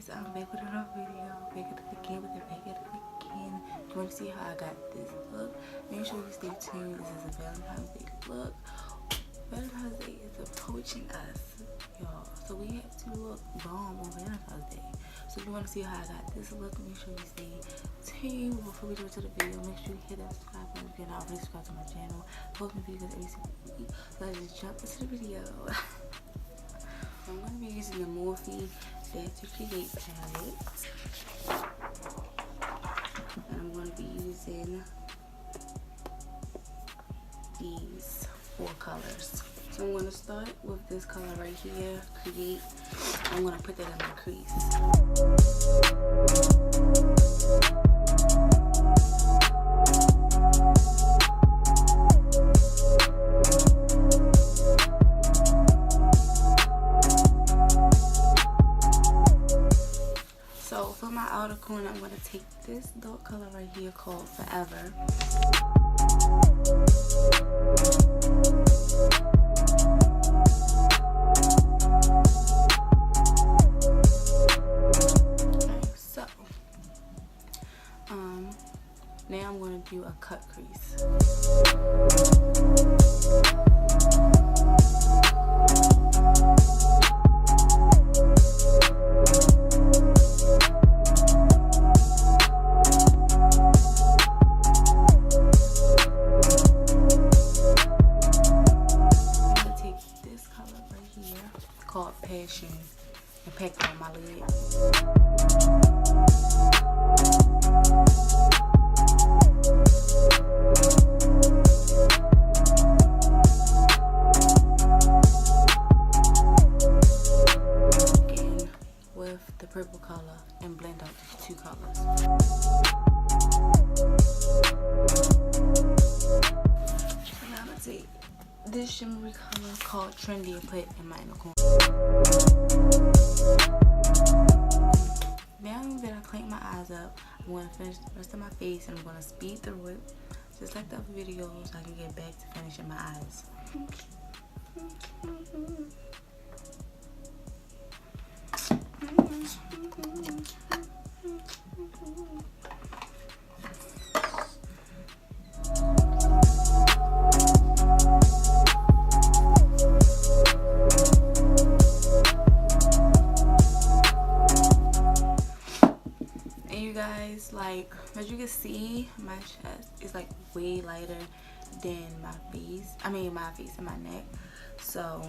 guys, I'm back with another video. Back at it again with it, back at it again. You want to see how I got this look? Make sure you stay tuned. This is a Valentine's Day look. Valentine's Day is approaching us, y'all. So we have to look bomb on Valentine's Day. So if you want to see how I got this look, make sure you stay tuned. Before we go to the video, make sure you hit that subscribe button if you're not already subscribed to my channel. Posting videos every single week. So let's just jump into the video. So I'm going to be using the MORPHE Dare to Create palette. And I'm going to be using these 4 colors. So I'm going to start with this color right here, Create. I'm going to put that in my crease. So for my outer corner, I'm going to take this dark color right here called Forever. Now I'm going to do a cut crease. I'm going to take this color right here called Passion and pack it on my lid. The purple color and blend out the 2 colors. So now I'm going to take this shimmery color called Trendy and put it in my inner corner. Now that I cleaned my eyes up, I'm going to finish the rest of my face and I'm going to speed through it just like the other videos so I can get back to finishing my eyes. And you guys, like, as you can see, my chest is like way lighter than my face. My face and my neck. So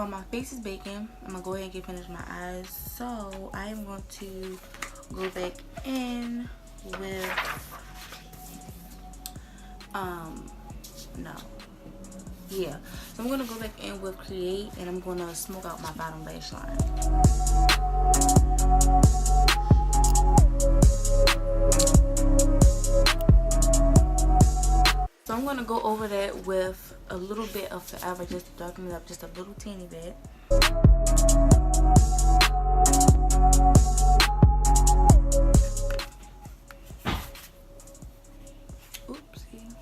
my face is baking. I'm gonna go ahead and get finished my eyes. So I am going to go back in with So I'm gonna go back in with Create and I'm gonna smoke out my bottom lash line. So I'm going to go over that with a little bit of Forever, just to darken it up just a little teeny bit. Oopsie.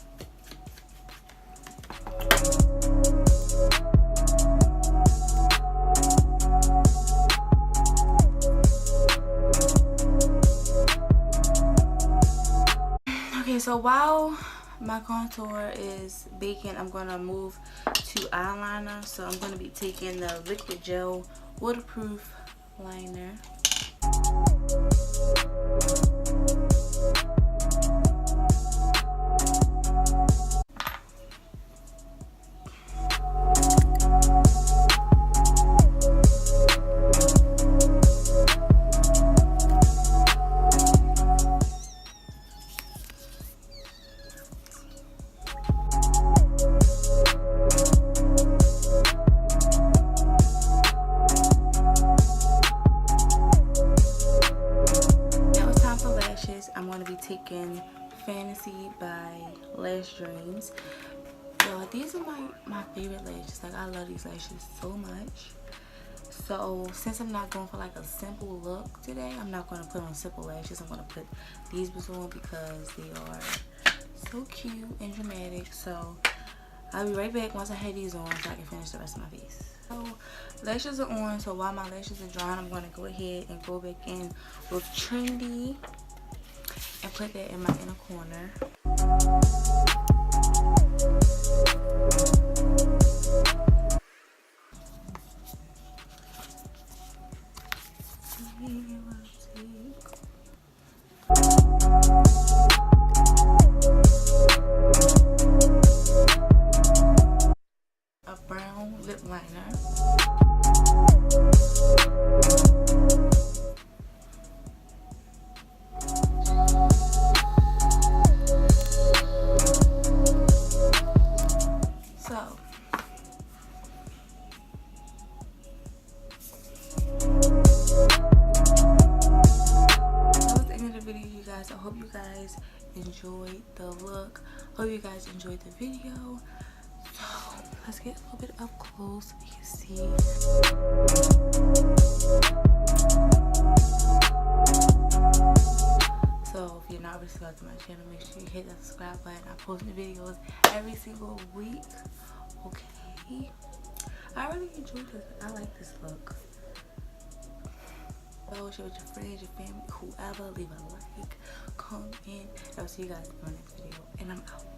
Okay, so while my contour is baking, I'm going to move to eyeliner. So I'm going to be taking the Liquid Gel Waterproof Liner. I'm going to be taking Fantasy by Lash Dreams. Yo, these are my favorite lashes. Like, I love these lashes so much. So since I'm not going for like a simple look today, I'm not going to put on simple lashes. I'm going to put these on because they are so cute and dramatic. So I'll be right back once I have these on so I can finish the rest of my face. So lashes are on, so while my lashes are drying, I'm going to go ahead and go back in with Trendy and put that in my inner corner. A brown lip liner. So video, you guys. I hope you guys enjoyed the look. Hope you guys enjoyed the video. So let's get a little bit up close so we can see. So if you're not already subscribed to my channel, make sure you hit that subscribe button. I post new videos every single week. Okay, I really enjoyed this. I like this look. So share with your friends, your family, whoever. Leave a like, comment. I'll see you guys in the next video, and I'm out.